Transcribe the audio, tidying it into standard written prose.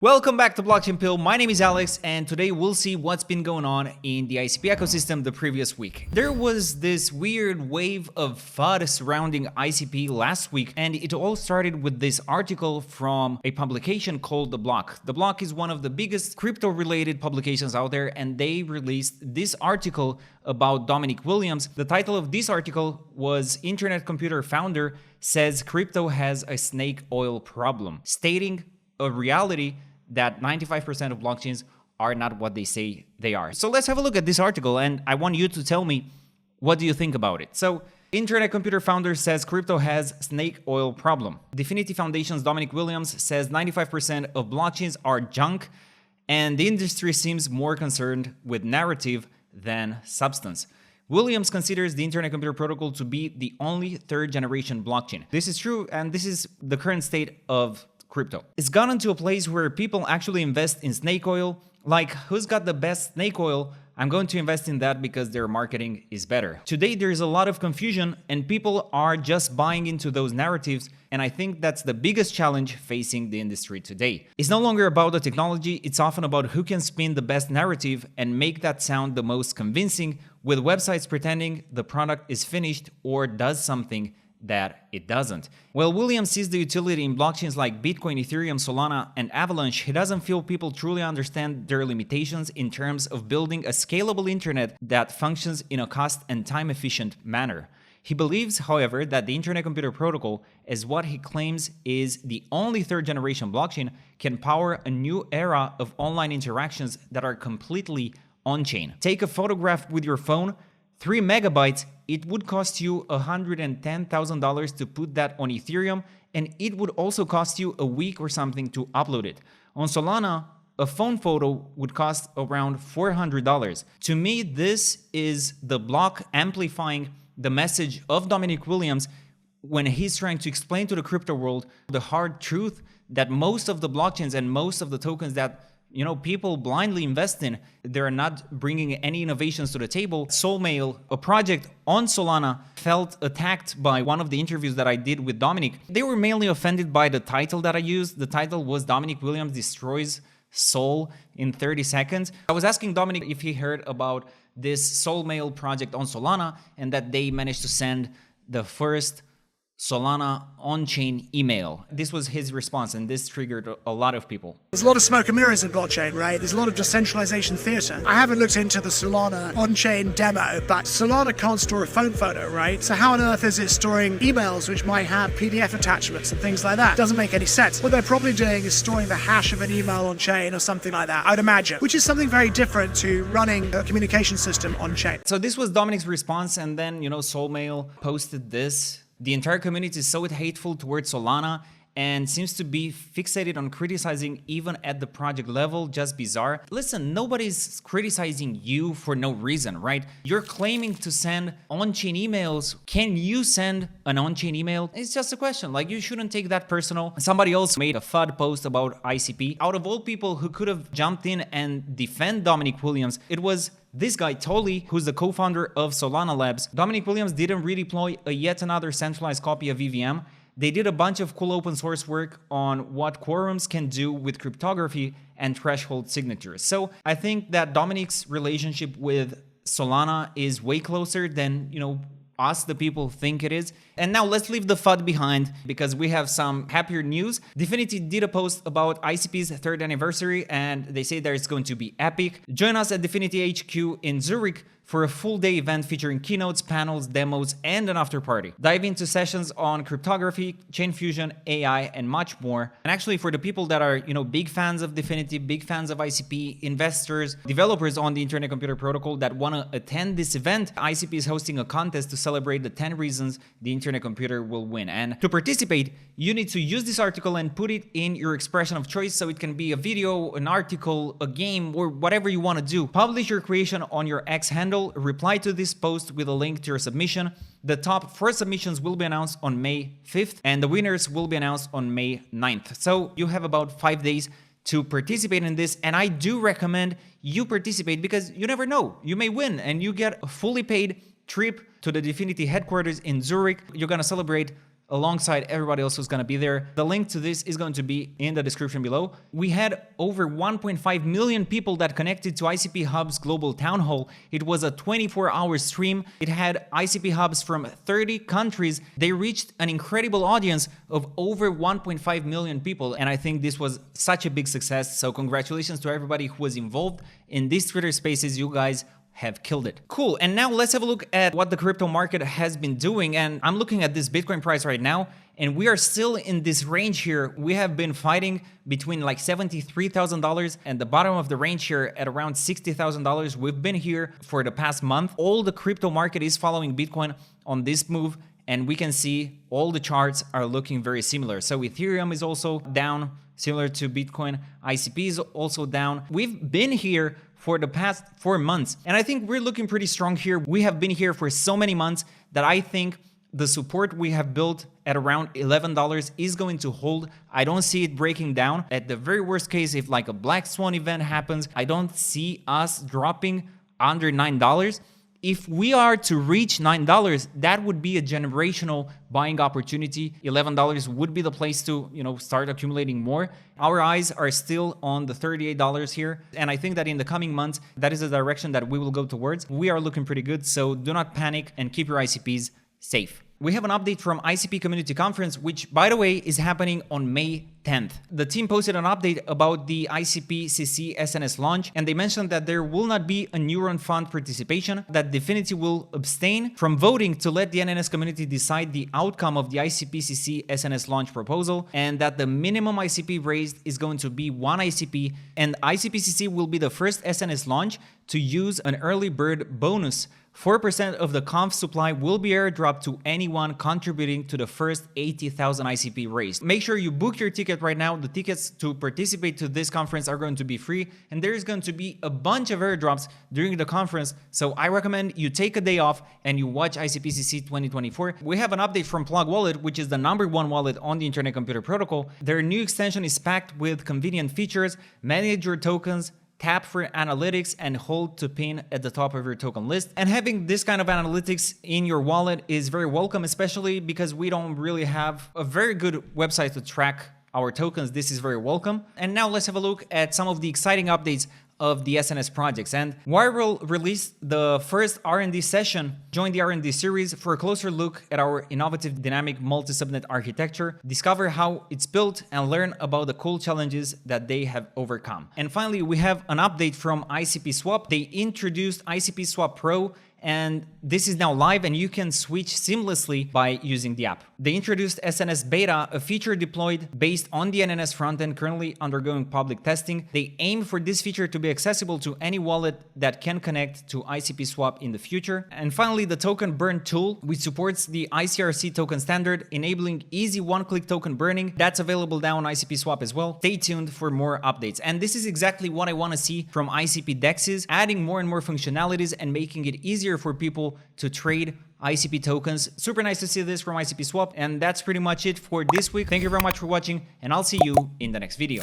Welcome back to Blockchain Pill. My name is Alex, and today we'll see what's been going on in the ICP ecosystem the previous week. There was this weird wave of FUD surrounding ICP last week, and it all started with this article from a publication called The Block. The Block is one of the biggest crypto-related publications out there, and they released this article about Dominic Williams. The title of this article was Internet Computer Founder Says Crypto Has a Snake Oil Problem, stating a reality that 95% of blockchains are not what they say they are. So let's have a look at this article, and I want you to tell me, what do you think about it? So, Internet Computer Founder says crypto has snake oil problem. Dfinity Foundation's Dominic Williams says 95% of blockchains are junk, and the industry seems more concerned with narrative than substance. Williams considers the Internet Computer Protocol to be the only third-generation blockchain. This is true, and this is the current state of crypto. It's gotten to a place where people actually invest in snake oil. Like, who's got the best snake oil? I'm going to invest in that because their marketing is better. Today, there's a lot of confusion and people are just buying into those narratives. And I think that's the biggest challenge facing the industry today. It's no longer about the technology. It's often about who can spin the best narrative and make that sound the most convincing, with websites pretending the product is finished or does something that it doesn't. While Williams sees the utility in blockchains like Bitcoin, Ethereum, Solana, and Avalanche, he doesn't feel people truly understand their limitations in terms of building a scalable internet that functions in a cost and time-efficient manner. He believes, however, that the Internet Computer Protocol, as what he claims is the only third-generation blockchain, can power a new era of online interactions that are completely on-chain. Take a photograph with your phone, 3 megabytes, it would cost you $110,000 to put that on Ethereum, and it would also cost you a week or something to upload it. On Solana, a phone photo would cost around $400. To me, this is the block amplifying the message of Dominic Williams when he's trying to explain to the crypto world the hard truth that most of the blockchains and most of the tokens that people blindly invest in, they're not bringing any innovations to the table. Solmail, a project on Solana, felt attacked by one of the interviews that I did with Dominic. They were mainly offended by the title that I used. The title was Dominic Williams Destroys Sol in 30 seconds. I was asking Dominic if he heard about this Solmail project on Solana and that they managed to send the first Solana on-chain email. This was his response, and this triggered a lot of people. There's a lot of smoke and mirrors in blockchain, right? There's a lot of decentralization theater. I haven't looked into the Solana on-chain demo, but Solana can't store a phone photo, right? So how on earth is it storing emails which might have PDF attachments and things like that? Doesn't make any sense. What they're probably doing is storing the hash of an email on-chain or something like that, I'd imagine, which is something very different to running a communication system on-chain. So this was Dominic's response, and then, Solmail posted this. The entire community is so hateful towards Solana and seems to be fixated on criticizing even at the project level. Just bizarre. Listen, nobody's criticizing you for no reason, right? You're claiming to send on-chain emails. Can you send an on-chain email? It's just a question. Like, you shouldn't take that personal. Somebody else made a FUD post about ICP. Out of all people who could have jumped in and defend Dominic Williams, it was this guy, Tolly, who's the co-founder of Solana Labs. Dominic Williams didn't redeploy yet another centralized copy of EVM. They did a bunch of cool open source work on what quorums can do with cryptography and threshold signatures. So I think that Dominic's relationship with Solana is way closer than, us, the people, think it is. And now let's leave the FUD behind because we have some happier news. Dfinity did a post about ICP's 3rd anniversary, and they say that it's going to be epic. Join us at Dfinity HQ in Zurich for a full-day event featuring keynotes, panels, demos, and an after-party. Dive into sessions on cryptography, chain fusion, AI, and much more. And actually, for the people that are, big fans of Dfinity, big fans of ICP, investors, developers on the Internet Computer Protocol that want to attend this event, ICP is hosting a contest to celebrate the 10 reasons the Internet Computer will win. And to participate, you need to use this article and put it in your expression of choice, so it can be a video, an article, a game, or whatever you want to do. Publish your creation on your X handle. Reply to this post with a link to your submission. The top 4 submissions will be announced on May 5th, and the winners will be announced on May 9th. So you have about 5 days to participate in this, and I do recommend you participate because you never know. You may win and you get a fully paid trip to the Dfinity headquarters in Zurich. You're gonna celebrate alongside everybody else who's going to be there. The link to this is going to be in the description below. We had over 1.5 million people that connected to ICP Hub's global town hall. It was a 24-hour stream. It had ICP Hubs from 30 countries. They reached an incredible audience of over 1.5 million people, and I think this was such a big success. So congratulations to everybody who was involved in these Twitter Spaces. You guys have killed it. Cool. And now let's have a look at what the crypto market has been doing. And I'm looking at this Bitcoin price right now, and we are still in this range here. We have been fighting between like $73,000 and the bottom of the range here at around $60,000. We've been here for the past month. All the crypto market is following Bitcoin on this move, and we can see all the charts are looking very similar. So Ethereum is also down, similar to Bitcoin. ICP is also down. We've been here for the past 4 months, and I think we're looking pretty strong here. We have been here for so many months that I think the support we have built at around $11 is going to hold. I don't see it breaking down. At the very worst case, if like a black swan event happens, I don't see us dropping under $9. If we are to reach $9, that would be a generational buying opportunity. $11 would be the place to, start accumulating more. Our eyes are still on the $38 here. And I think that in the coming months, that is the direction that we will go towards. We are looking pretty good. So do not panic and keep your ICPs safe. We have an update from ICP Community Conference, which, by the way, is happening on May 10th. The team posted an update about the ICP CC SNS launch, and they mentioned that there will not be a Neuron Fund participation, that Dfinity will abstain from voting to let the NNS community decide the outcome of the ICP CC SNS launch proposal, and that the minimum ICP raised is going to be 1 ICP, and ICP CC will be the first SNS launch to use an early bird bonus. 4% of the conf supply will be airdropped to anyone contributing to the first 80,000 ICP raised. Make sure you book your ticket right now. The tickets to participate to this conference are going to be free, and there is going to be a bunch of airdrops during the conference. So I recommend you take a day off and you watch ICPCC 2024. We have an update from Plug Wallet, which is the #1 wallet on the Internet Computer Protocol. Their new extension is packed with convenient features, manage your tokens, tap for analytics, and hold to pin at the top of your token list. And having this kind of analytics in your wallet is very welcome, especially because we don't really have a very good website to track our tokens. This is very welcome. And now let's have a look at some of the exciting updates of the SNS projects. And Yral released the first R&D session. Join the R&D series for a closer look at our innovative dynamic multi-subnet architecture, discover how it's built, and learn about the cool challenges that they have overcome. And finally, we have an update from ICP Swap. They introduced ICP Swap Pro, and this is now live, and you can switch seamlessly by using the app. They introduced SNS Beta, a feature deployed based on the NNS frontend currently undergoing public testing. They aim for this feature to be accessible to any wallet that can connect to ICP Swap in the future. And finally, the token burn tool, which supports the ICRC token standard, enabling easy one-click token burning. That's available now on ICP Swap as well. Stay tuned for more updates. And this is exactly what I want to see from ICP DEXs, adding more and more functionalities and making it easier for people to trade ICP tokens. Super nice to see this from ICP Swap. And that's pretty much it for this week. Thank you very much for watching, and I'll see you in the next video.